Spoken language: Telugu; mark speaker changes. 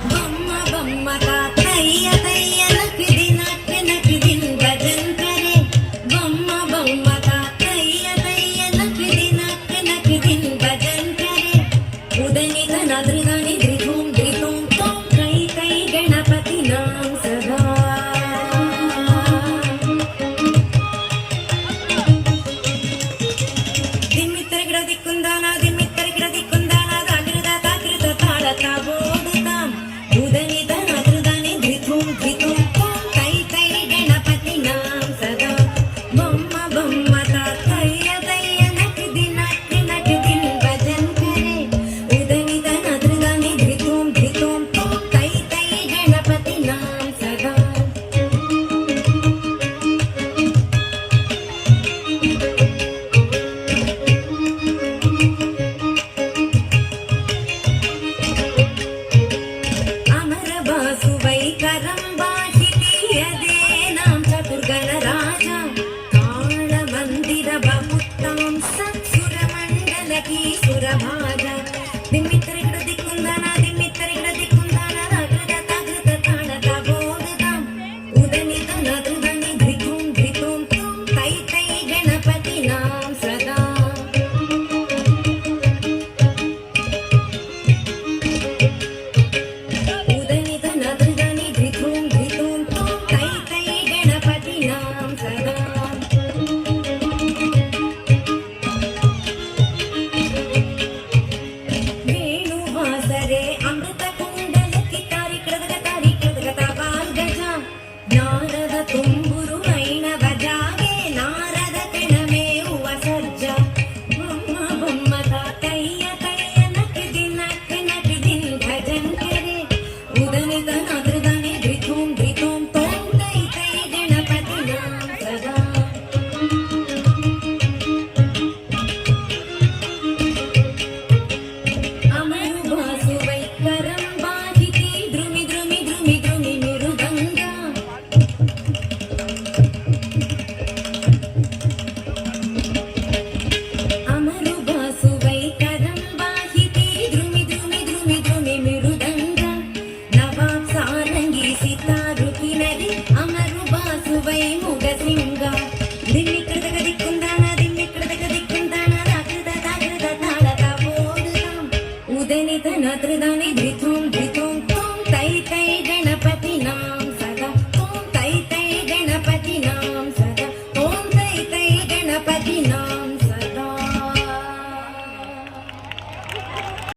Speaker 1: బొమ్మ బొమ్మ తాతయ్య తయ్య నకిది నక్కి నకిదిన్ గజంతరే బొమ్మ బొమ్మ తాతయ్య తయ్య నకిది నక్కి నకిదిన్ గజంతరే ఉదని ధనదృదని ధృతుం ధృతుం త్వం కై కై గణపతి నాం సదా దిమ్మిత్తర గిడ దిక్కుందాన దిమ్మిత్తర గిడ దిక్కుందాన దాకృత తాకృత తాళతా బోడుతాం ఉదని ధనదృదని ధృతుం ధృతుం త్వం కై కై గణపతి నాం సదా బొమ్మ